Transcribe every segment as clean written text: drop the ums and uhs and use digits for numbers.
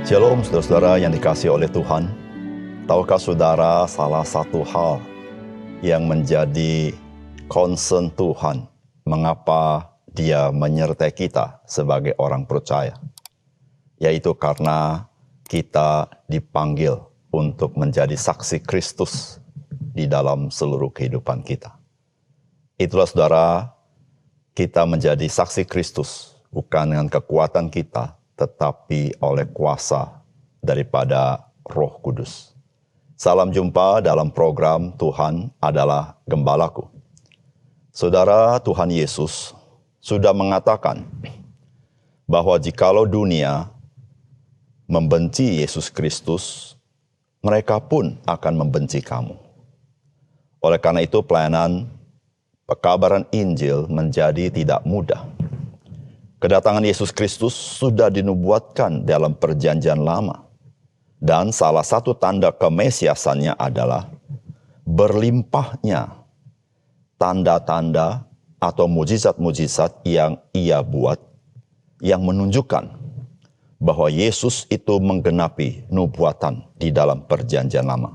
Shalom saudara-saudara yang dikasihi oleh Tuhan. Tahukah saudara salah satu hal yang menjadi concern Tuhan, mengapa Dia menyertai kita sebagai orang percaya? Yaitu karena kita dipanggil untuk menjadi saksi Kristus di dalam seluruh kehidupan kita. Itulah saudara, kita menjadi saksi Kristus bukan dengan kekuatan kita, tetapi oleh kuasa daripada Roh Kudus. Salam jumpa dalam program Tuhan adalah Gembalaku. Saudara, Tuhan Yesus sudah mengatakan bahwa jikalau dunia membenci Yesus Kristus, mereka pun akan membenci kamu. Oleh karena itu pelayanan pekabaran Injil menjadi tidak mudah. Kedatangan Yesus Kristus sudah dinubuatkan dalam perjanjian lama. Dan salah satu tanda kemesiasannya adalah berlimpahnya tanda-tanda atau mujizat-mujizat yang Ia buat, yang menunjukkan bahwa Yesus itu menggenapi nubuatan di dalam perjanjian lama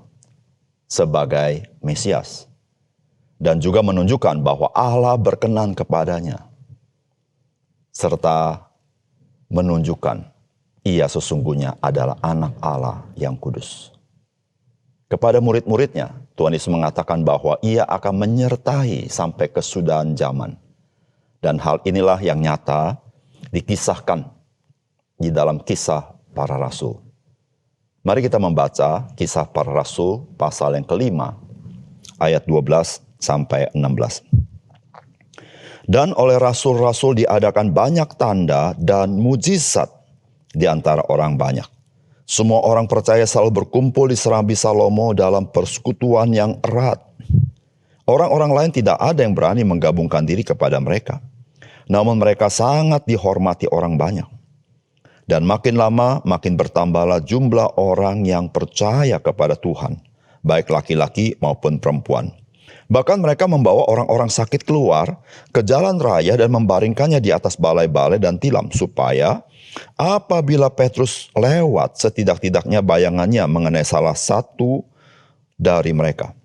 sebagai Mesias. Dan juga menunjukkan bahwa Allah berkenan kepadanya, serta menunjukkan Ia sesungguhnya adalah anak Allah yang kudus. Kepada murid-muridnya, Tuhan Yesus mengatakan bahwa Ia akan menyertai sampai kesudahan zaman. Dan hal inilah yang nyata dikisahkan di dalam Kisah Para Rasul. Mari kita membaca Kisah Para Rasul pasal yang kelima, ayat 12 sampai 16. Dan oleh rasul-rasul diadakan banyak tanda dan mujizat di antara orang banyak. Semua orang percaya selalu berkumpul di serambi Salomo dalam persekutuan yang erat. Orang-orang lain tidak ada yang berani menggabungkan diri kepada mereka. Namun mereka sangat dihormati orang banyak. Dan makin lama makin bertambahlah jumlah orang yang percaya kepada Tuhan, baik laki-laki maupun perempuan. Bahkan mereka membawa orang-orang sakit keluar ke jalan raya dan membaringkannya di atas balai-balai dan tilam, supaya apabila Petrus lewat, setidak-tidaknya bayangannya mengenai salah satu dari mereka.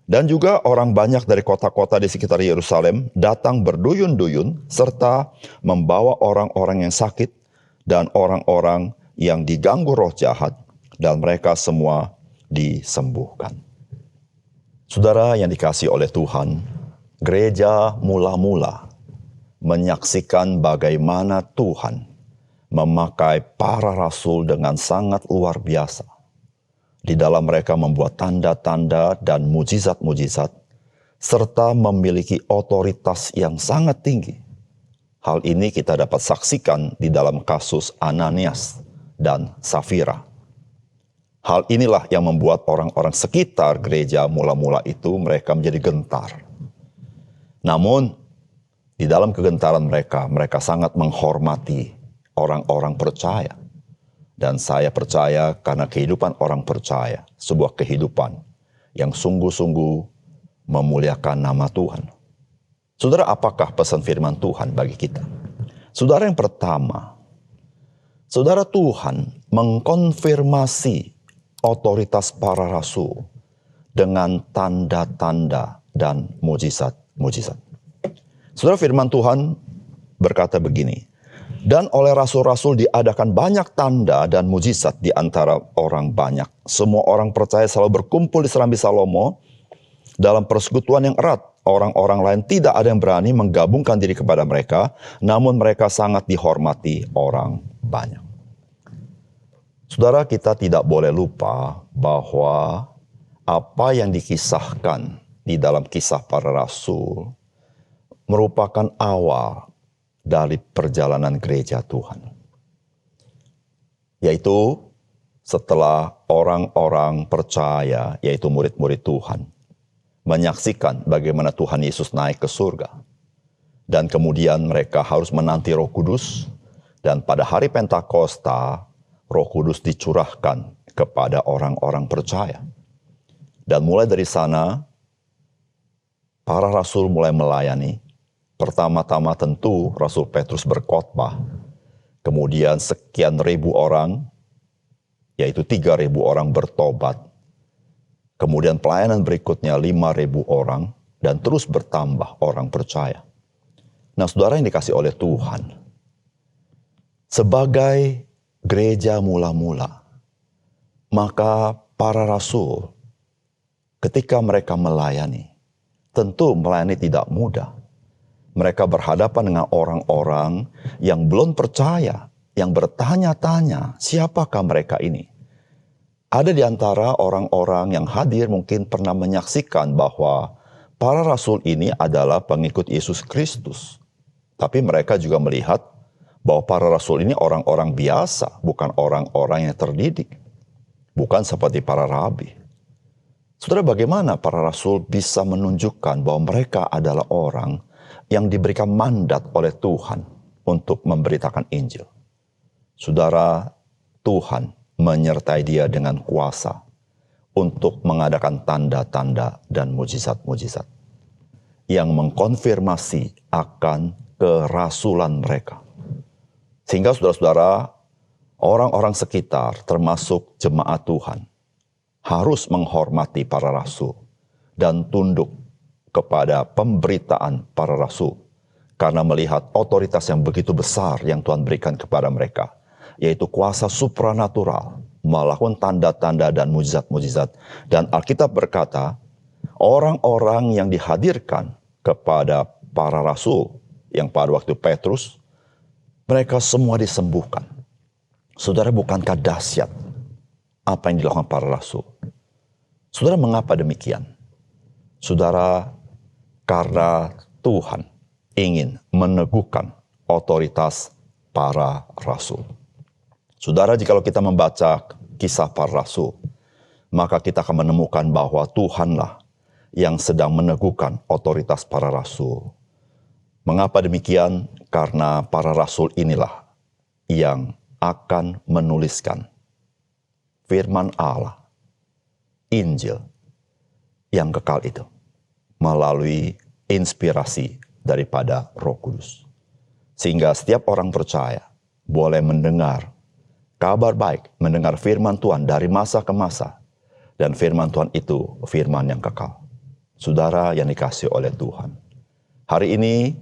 Dan juga orang banyak dari kota-kota di sekitar Yerusalem datang berduyun-duyun serta membawa orang-orang yang sakit dan orang-orang yang diganggu roh jahat, dan mereka semua disembuhkan. Saudara yang dikasihi oleh Tuhan, gereja mula-mula menyaksikan bagaimana Tuhan memakai para rasul dengan sangat luar biasa. Di dalam mereka membuat tanda-tanda dan mujizat-mujizat, serta memiliki otoritas yang sangat tinggi. Hal ini kita dapat saksikan di dalam kasus Ananias dan Safira. Hal inilah yang membuat orang-orang sekitar gereja mula-mula itu mereka menjadi gentar. Namun, di dalam kegentaran mereka, mereka sangat menghormati orang-orang percaya. Dan saya percaya karena kehidupan orang percaya, sebuah kehidupan yang sungguh-sungguh memuliakan nama Tuhan. Saudara, apakah pesan firman Tuhan bagi kita? Saudara, yang pertama, saudara, Tuhan mengkonfirmasi otoritas para rasul dengan tanda-tanda dan mujizat-mujizat. Saudara, firman Tuhan berkata begini, dan oleh rasul-rasul diadakan banyak tanda dan mujizat di antara orang banyak. Semua orang percaya selalu berkumpul di serambi Salomo dalam persekutuan yang erat. Orang-orang lain tidak ada yang berani menggabungkan diri kepada mereka, namun mereka sangat dihormati orang banyak. Saudara, kita tidak boleh lupa bahwa apa yang dikisahkan di dalam Kisah Para Rasul merupakan awal dari perjalanan gereja Tuhan. Yaitu setelah orang-orang percaya, yaitu murid-murid Tuhan, menyaksikan bagaimana Tuhan Yesus naik ke surga. Dan kemudian mereka harus menanti Roh Kudus, dan pada hari Pentakosta, Roh Kudus dicurahkan kepada orang-orang percaya. Dan mulai dari sana, para rasul mulai melayani. Pertama-tama tentu Rasul Petrus berkhotbah. Kemudian sekian ribu orang yaitu 3.000 orang bertobat. Kemudian pelayanan berikutnya 5.000 orang, dan terus bertambah orang percaya. Nah, saudara yang dikasih oleh Tuhan, sebagai gereja mula-mula, maka para rasul ketika mereka melayani, tentu melayani tidak mudah. Mereka berhadapan dengan orang-orang yang belum percaya, yang bertanya-tanya, siapakah mereka ini? Ada di antara orang-orang yang hadir mungkin pernah menyaksikan bahwa para rasul ini adalah pengikut Yesus Kristus. Tapi mereka juga melihat bahwa para rasul ini orang-orang biasa, bukan orang-orang yang terdidik. Bukan seperti para rabi. Saudara, bagaimana para rasul bisa menunjukkan bahwa mereka adalah orang yang diberikan mandat oleh Tuhan untuk memberitakan Injil? Saudara, Tuhan menyertai dia dengan kuasa untuk mengadakan tanda-tanda dan mujizat-mujizat yang mengkonfirmasi akan kerasulan mereka. Sehingga saudara-saudara, orang-orang sekitar termasuk jemaat Tuhan harus menghormati para rasul dan tunduk kepada pemberitaan para rasul karena melihat otoritas yang begitu besar yang Tuhan berikan kepada mereka, yaitu kuasa supranatural, melakukan tanda-tanda dan mujizat-mujizat. Dan Alkitab berkata, orang-orang yang dihadirkan kepada para rasul, yang pada waktu Petrus, mereka semua disembuhkan. Saudara, bukankah dahsyat apa yang dilakukan para rasul? Saudara, mengapa demikian? Saudara, karena Tuhan ingin meneguhkan otoritas para rasul. Saudara, jikalau kita membaca kisah para rasul, maka kita akan menemukan bahwa Tuhanlah yang sedang meneguhkan otoritas para rasul. Mengapa demikian? Karena para rasul inilah yang akan menuliskan firman Allah, Injil yang kekal itu, melalui inspirasi daripada Roh Kudus. Sehingga setiap orang percaya boleh mendengar kabar baik, mendengar firman Tuhan dari masa ke masa. Dan firman Tuhan itu firman yang kekal. Saudara yang dikasihi oleh Tuhan, hari ini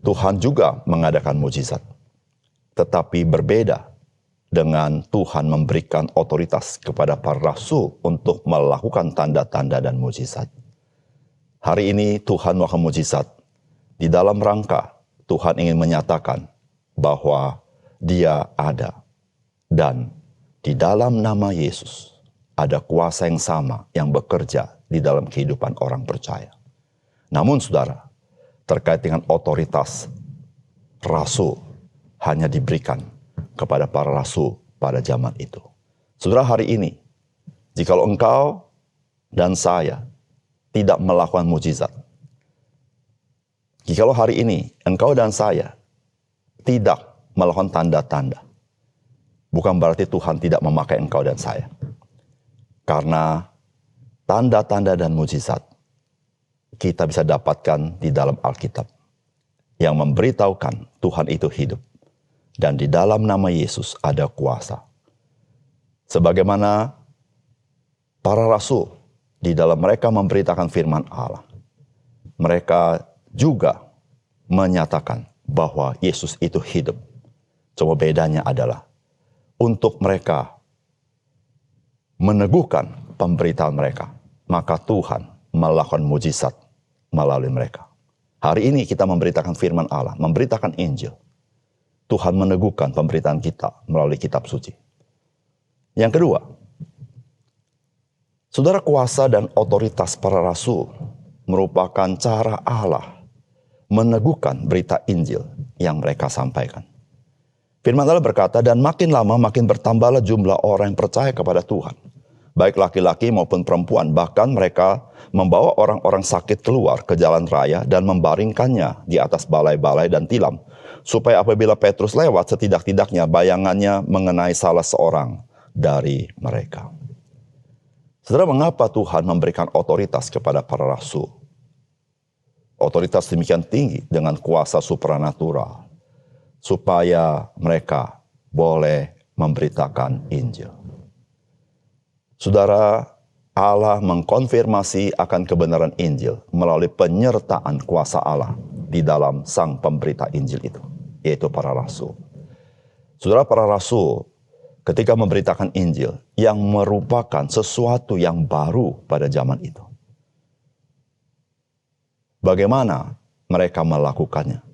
Tuhan juga mengadakan mujizat. Tetapi berbeda dengan Tuhan memberikan otoritas kepada para rasul untuk melakukan tanda-tanda dan mujizat. Hari ini Tuhan melakukan mujizat. Di dalam rangka Tuhan ingin menyatakan bahwa Dia ada. Dan di dalam nama Yesus ada kuasa yang sama yang bekerja di dalam kehidupan orang percaya. Namun saudara, terkait dengan otoritas rasul hanya diberikan kepada para rasul pada zaman itu. Saudara, hari ini, jikalau engkau dan saya tidak melakukan mujizat, jikalau hari ini engkau dan saya tidak melakukan tanda-tanda, bukan berarti Tuhan tidak memakai engkau dan saya. Karena tanda-tanda dan mujizat kita bisa dapatkan di dalam Alkitab yang memberitahukan Tuhan itu hidup. Dan di dalam nama Yesus ada kuasa. Sebagaimana para rasul di dalam mereka memberitakan firman Allah, mereka juga menyatakan bahwa Yesus itu hidup. Cuma bedanya adalah untuk mereka meneguhkan pemberitaan mereka, maka Tuhan melakukan mujizat melalui mereka. Hari ini kita memberitakan firman Allah, memberitakan Injil. Tuhan meneguhkan pemberitaan kita melalui kitab suci. Yang kedua, saudara, kuasa dan otoritas para rasul merupakan cara Allah meneguhkan berita Injil yang mereka sampaikan. Firman Allah berkata, dan makin lama makin bertambahlah jumlah orang yang percaya kepada Tuhan. Baik laki-laki maupun perempuan, bahkan mereka membawa orang-orang sakit keluar ke jalan raya dan membaringkannya di atas balai-balai dan tilam, supaya apabila Petrus lewat, setidak-tidaknya bayangannya mengenai salah seorang dari mereka. Saudara, mengapa Tuhan memberikan otoritas kepada para rasul? Otoritas demikian tinggi dengan kuasa supranatural, supaya mereka boleh memberitakan Injil. Saudara, Allah mengkonfirmasi akan kebenaran Injil melalui penyertaan kuasa Allah di dalam sang pemberita Injil itu, yaitu para rasul. Saudara, para rasul ketika memberitakan Injil yang merupakan sesuatu yang baru pada zaman itu. Bagaimana mereka melakukannya?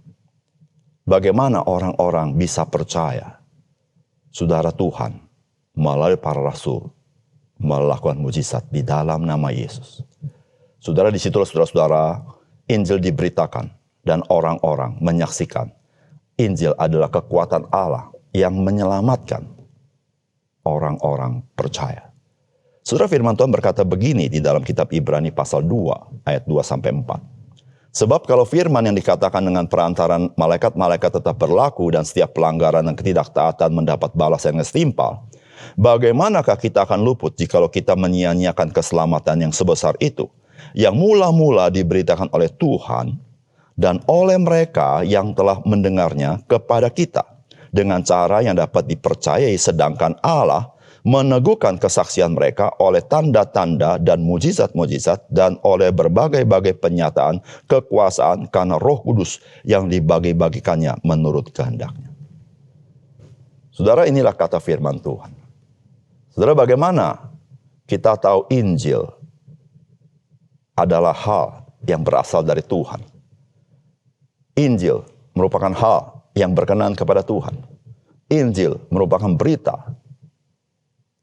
Bagaimana orang-orang bisa percaya? Saudara, Tuhan melalui para rasul melakukan mujizat di dalam nama Yesus. Saudara, disitulah saudara-saudara Injil diberitakan dan orang-orang menyaksikan Injil adalah kekuatan Allah yang menyelamatkan orang-orang percaya. Saudara, firman Tuhan berkata begini di dalam kitab Ibrani pasal 2 ayat 2-4. Sebab kalau firman yang dikatakan dengan perantaran malaikat-malaikat tetap berlaku dan setiap pelanggaran dan ketidaktaatan mendapat balas yang setimpal, bagaimanakah kita akan luput jikalau kita menyia-nyiakan keselamatan yang sebesar itu, yang mula-mula diberitakan oleh Tuhan dan oleh mereka yang telah mendengarnya kepada kita, dengan cara yang dapat dipercayai, sedangkan Allah meneguhkan kesaksian mereka oleh tanda-tanda dan mujizat-mujizat dan oleh berbagai-bagai penyataan kekuasaan karena Roh Kudus yang dibagi-bagikannya menurut kehendaknya. Saudara, inilah kata firman Tuhan. Saudara, bagaimana kita tahu Injil adalah hal yang berasal dari Tuhan? Injil merupakan hal yang berkenan kepada Tuhan. Injil merupakan berita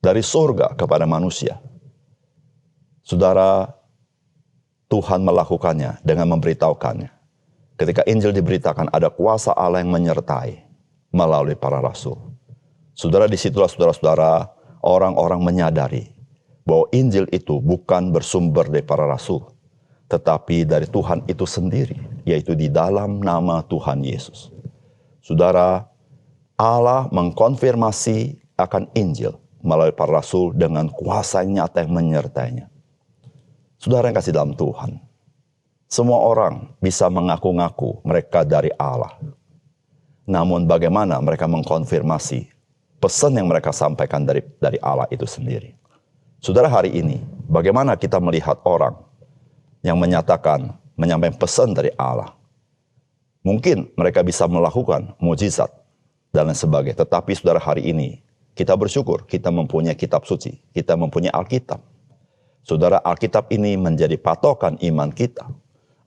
dari surga kepada manusia. Saudara, Tuhan melakukannya dengan memberitahukannya. Ketika Injil diberitakan, ada kuasa Allah yang menyertai melalui para rasul. Saudara, disitulah saudara-saudara orang-orang menyadari bahwa Injil itu bukan bersumber dari para rasul, tetapi dari Tuhan itu sendiri, yaitu di dalam nama Tuhan Yesus. Saudara, Allah mengkonfirmasi akan Injil melalui para rasul dengan kuasa yang nyata yang menyertainya. Saudara yang kasih dalam Tuhan, semua orang bisa mengaku-ngaku mereka dari Allah. Namun bagaimana mereka mengkonfirmasi pesan yang mereka sampaikan dari Allah itu sendiri? Saudara, hari ini bagaimana kita melihat orang yang menyampaikan pesan dari Allah? Mungkin mereka bisa melakukan mujizat dan lain sebagainya. Tetapi saudara, hari ini kita bersyukur kita mempunyai kitab suci, kita mempunyai Alkitab. Saudara, Alkitab ini menjadi patokan iman kita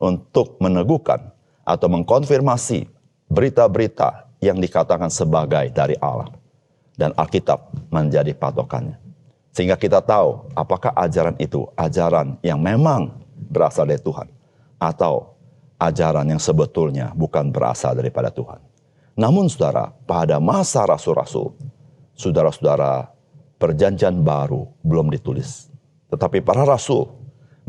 untuk meneguhkan atau mengkonfirmasi berita-berita yang dikatakan sebagai dari Allah. Dan Alkitab menjadi patokannya. Sehingga kita tahu apakah ajaran itu ajaran yang memang berasal dari Tuhan, atau ajaran yang sebetulnya bukan berasal daripada Tuhan. Namun saudara, pada masa rasul-rasul, saudara-saudara, perjanjian baru belum ditulis. Tetapi para rasul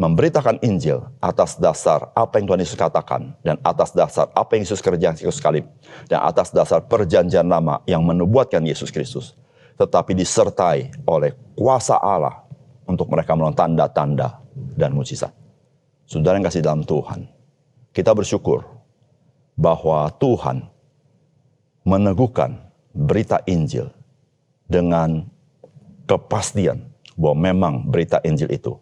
memberitakan Injil atas dasar apa yang Tuhan Yesus katakan, dan atas dasar apa yang Yesus kerjakan sekali, dan atas dasar perjanjian lama yang menubuatkan Yesus Kristus. Tetapi disertai oleh kuasa Allah untuk mereka melakukan tanda-tanda dan mujizat. Saudara yang kasih dalam Tuhan, kita bersyukur bahwa Tuhan meneguhkan berita Injil dengan kepastian bahwa memang berita Injil itu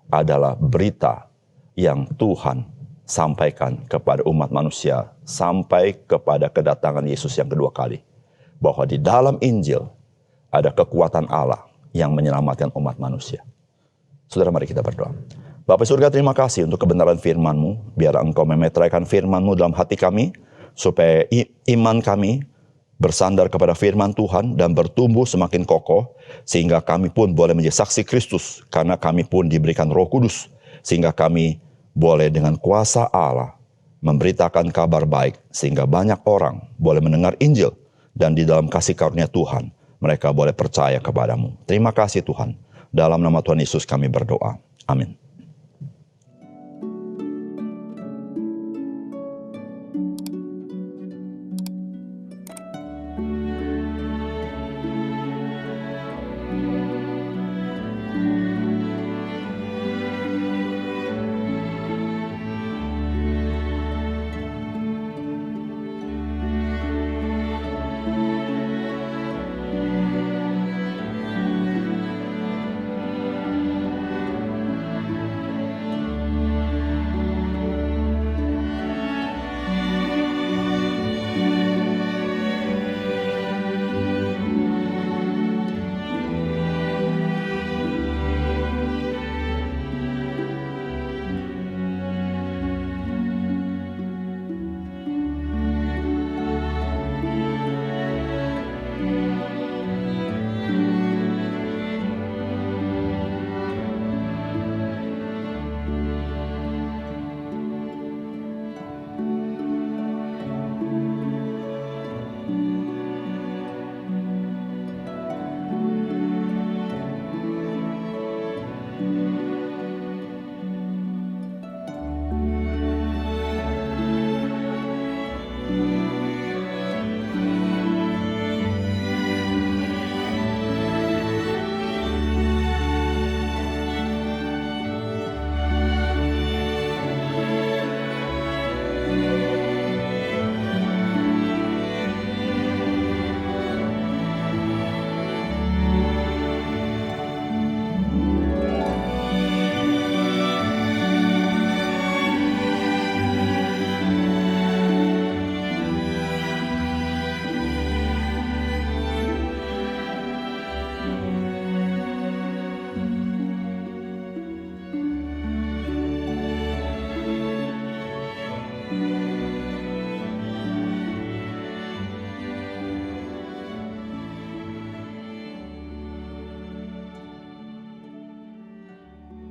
adalah berita yang Tuhan sampaikan kepada umat manusia sampai kepada kedatangan Yesus yang kedua kali. Bahwa di dalam Injil ada kekuatan Allah yang menyelamatkan umat manusia. Saudara, mari kita berdoa. Bapa surga, terima kasih untuk kebenaran firman-Mu. Biar Engkau memeteraikan firman-Mu dalam hati kami, supaya iman kami bersandar kepada firman Tuhan dan bertumbuh semakin kokoh, sehingga kami pun boleh menjadi saksi Kristus, karena kami pun diberikan Roh Kudus, sehingga kami boleh dengan kuasa Allah memberitakan kabar baik, sehingga banyak orang boleh mendengar Injil, dan di dalam kasih karunia Tuhan, mereka boleh percaya kepadamu. Terima kasih Tuhan. Dalam nama Tuhan Yesus kami berdoa. Amin.